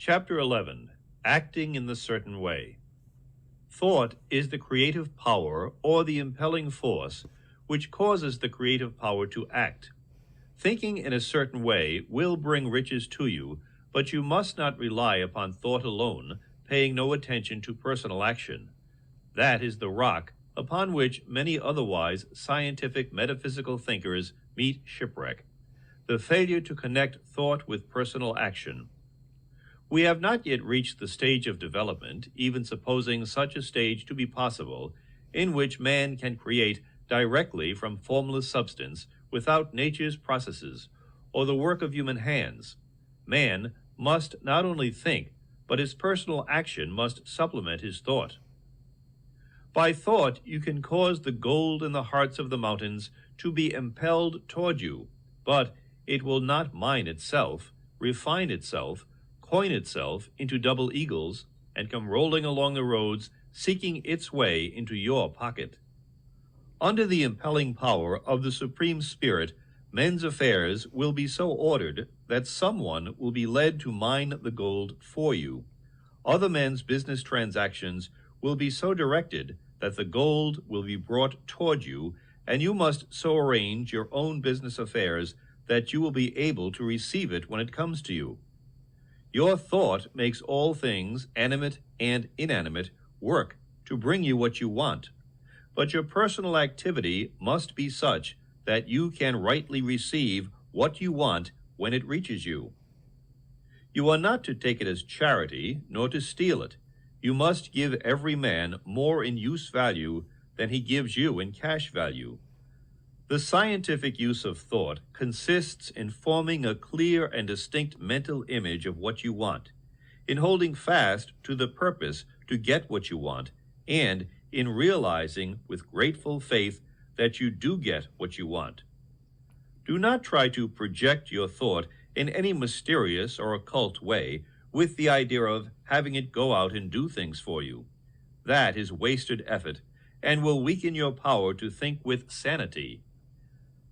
Chapter 11. Acting in the Certain Way. Thought is the creative power or the impelling force which causes the creative power to act. Thinking in a certain way will bring riches to you, but you must not rely upon thought alone, paying no attention to personal action. That is the rock upon which many otherwise scientific metaphysical thinkers meet shipwreck, the failure to connect thought with personal action. We have not yet reached the stage of development, even supposing such a stage to be possible, in which man can create directly from formless substance without nature's processes or the work of human hands. Man must not only think, but his personal action must supplement his thought. By thought, you can cause the gold in the hearts of the mountains to be impelled toward you, but it will not mine itself, refine itself, coin itself into double eagles, and come rolling along the roads, seeking its way into your pocket. Under the impelling power of the Supreme Spirit, men's affairs will be so ordered that someone will be led to mine the gold for you. Other men's business transactions will be so directed that the gold will be brought toward you, and you must so arrange your own business affairs that you will be able to receive it when it comes to you. Your thought makes all things, animate and inanimate, work to bring you what you want. But your personal activity must be such that you can rightly receive what you want when it reaches you. You are not to take it as charity, nor to steal it. You must give every man more in use value than he gives you in cash value. The scientific use of thought consists in forming a clear and distinct mental image of what you want, in holding fast to the purpose to get what you want, and in realizing with grateful faith that you do get what you want. Do not try to project your thought in any mysterious or occult way with the idea of having it go out and do things for you. That is wasted effort and will weaken your power to think with sanity.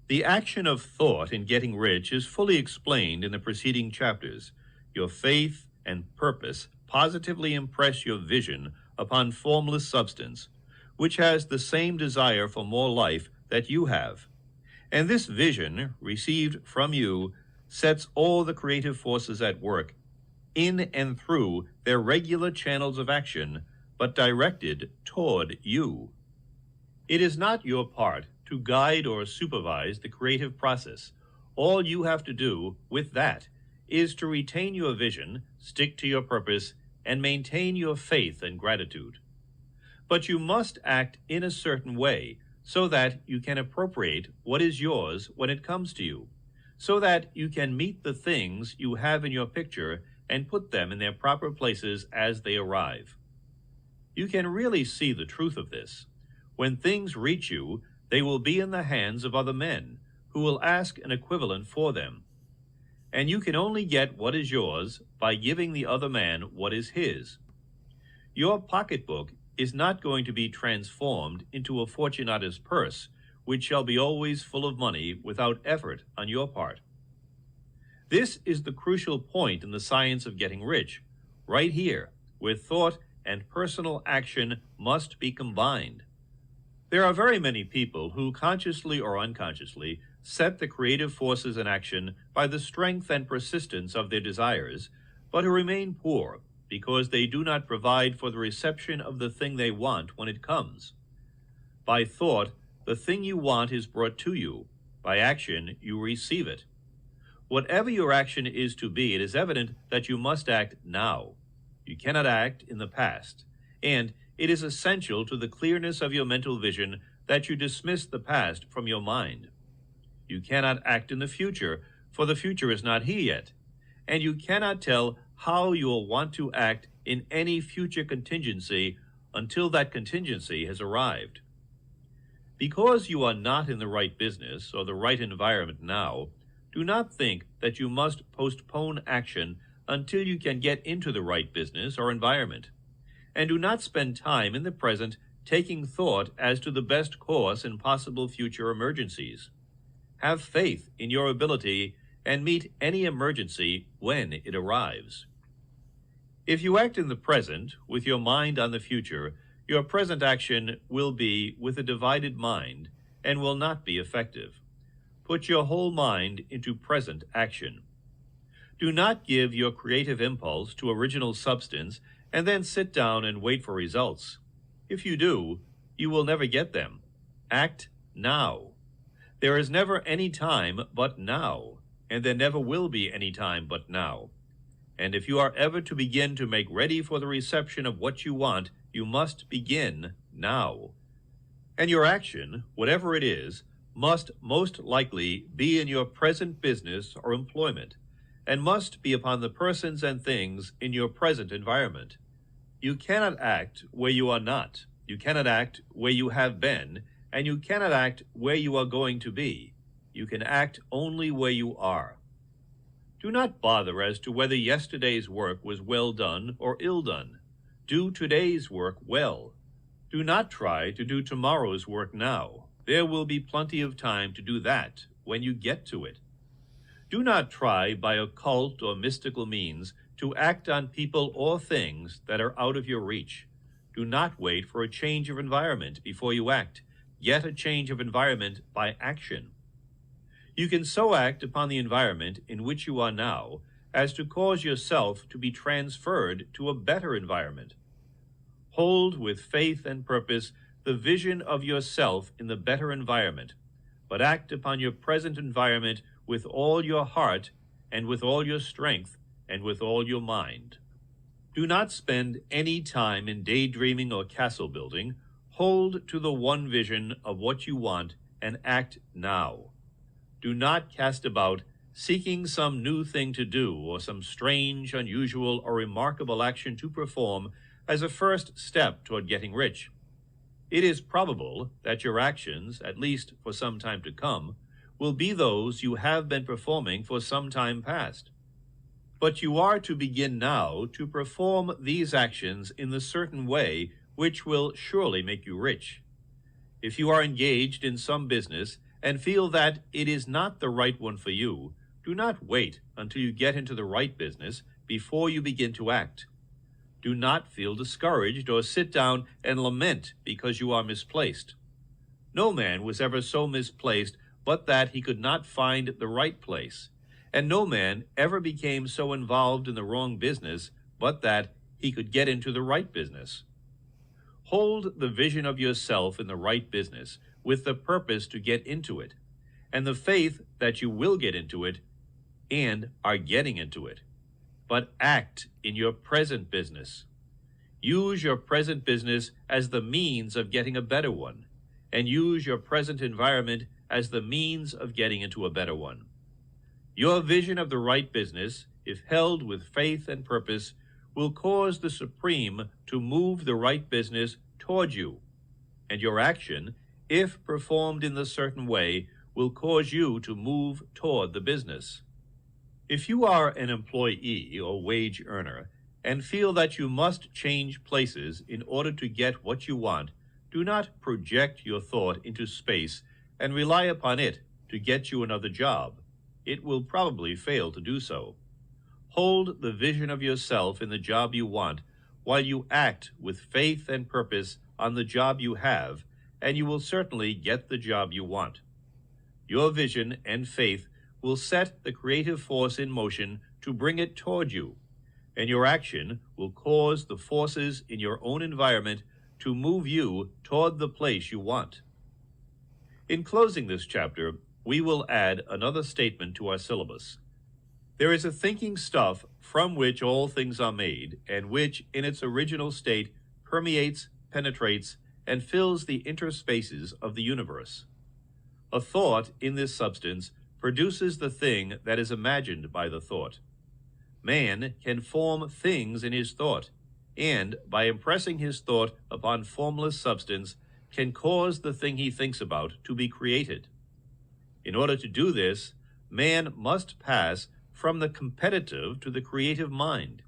The action of thought in getting rich is fully explained in the preceding chapters. Your faith and purpose positively impress your vision upon formless substance, which has the same desire for more life that you have. And this vision, received from you, sets all the creative forces at work, in and through their regular channels of action, but directed toward you. It is not your part to guide or supervise the creative process. All you have to do with that is to retain your vision, stick to your purpose, and maintain your faith and gratitude. But you must act in a certain way so that you can appropriate what is yours when it comes to you, so that you can meet the things you have in your picture and put them in their proper places as they arrive. You can really see the truth of this. When things reach you, they will be in the hands of other men, who will ask an equivalent for them. And you can only get what is yours by giving the other man what is his. Your pocketbook is not going to be transformed into a Fortunatus purse, which shall be always full of money without effort on your part. This is the crucial point in the science of getting rich, right here, where thought and personal action must be combined. There are very many people who, consciously or unconsciously, set the creative forces in action by the strength and persistence of their desires, but who remain poor because they do not provide for the reception of the thing they want when it comes. By thought, the thing you want is brought to you. By action, you receive it. Whatever your action is to be, it is evident that you must act now. You cannot act in the past, and it is essential to the clearness of your mental vision that you dismiss the past from your mind. You cannot act in the future, for the future is not here yet, and you cannot tell how you will want to act in any future contingency until that contingency has arrived. Because you are not in the right business or the right environment now, do not think that you must postpone action until you can get into the right business or environment. And do not spend time in the present taking thought as to the best course in possible future emergencies. Have faith in your ability and meet any emergency when it arrives. If you act in the present with your mind on the future, your present action will be with a divided mind and will not be effective. Put your whole mind into present action. Do not give your creative impulse to original substance and then sit down and wait for results. If you do, you will never get them. Act now. There is never any time but now, and there never will be any time but now. And if you are ever to begin to make ready for the reception of what you want, you must begin now. And your action, whatever it is, must most likely be in your present business or employment, and must be upon the persons and things in your present environment. You cannot act where you are not. You cannot act where you have been, and you cannot act where you are going to be. You can act only where you are. Do not bother as to whether yesterday's work was well done or ill done. Do today's work well. Do not try to do tomorrow's work now. There will be plenty of time to do that when you get to it. Do not try by occult or mystical means to act on people or things that are out of your reach. Do not wait for a change of environment before you act. Get a change of environment by action. You can so act upon the environment in which you are now as to cause yourself to be transferred to a better environment. Hold with faith and purpose the vision of yourself in the better environment, but act upon your present environment with all your heart and with all your strength and with all your mind. Do not spend any time in daydreaming or castle building. Hold to the one vision of what you want and act now. Do not cast about seeking some new thing to do or some strange, unusual, or remarkable action to perform as a first step toward getting rich. It is probable that your actions, at least for some time to come, will be those you have been performing for some time past. But you are to begin now to perform these actions in the certain way which will surely make you rich. If you are engaged in some business and feel that it is not the right one for you, do not wait until you get into the right business before you begin to act. Do not feel discouraged or sit down and lament because you are misplaced. No man was ever so misplaced but that he could not find the right place, and no man ever became so involved in the wrong business but that he could get into the right business. Hold the vision of yourself in the right business with the purpose to get into it, and the faith that you will get into it and are getting into it. But act in your present business. Use your present business as the means of getting a better one, and use your present environment as the means of getting into a better one. Your vision of the right business, if held with faith and purpose, will cause the Supreme to move the right business toward you, and your action, if performed in the certain way, will cause you to move toward the business. If you are an employee or wage earner and feel that you must change places in order to get what you want, do not project your thought into space and rely upon it to get you another job. It will probably fail to do so. Hold the vision of yourself in the job you want while you act with faith and purpose on the job you have, and you will certainly get the job you want. Your vision and faith will set the creative force in motion to bring it toward you, and your action will cause the forces in your own environment to move you toward the place you want. In closing this chapter, we will add another statement to our syllabus. There is a thinking stuff from which all things are made, and which, in its original state, permeates, penetrates, and fills the interspaces of the universe. A thought in this substance produces the thing that is imagined by the thought. Man can form things in his thought, and, by impressing his thought upon formless substance, can cause the thing he thinks about to be created. In order to do this, man must pass from the competitive to the creative mind.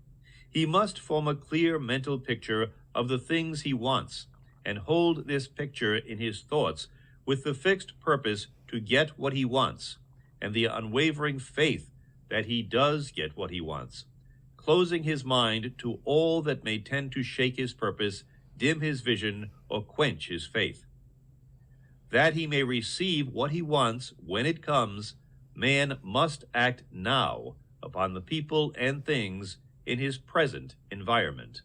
He must form a clear mental picture of the things he wants, and hold this picture in his thoughts with the fixed purpose to get what he wants, and the unwavering faith that he does get what he wants. closing his mind to all that may tend to shake his purpose, dim his vision, or quench his faith. That he may receive what he wants when it comes, man must act now upon the people and things in his present environment.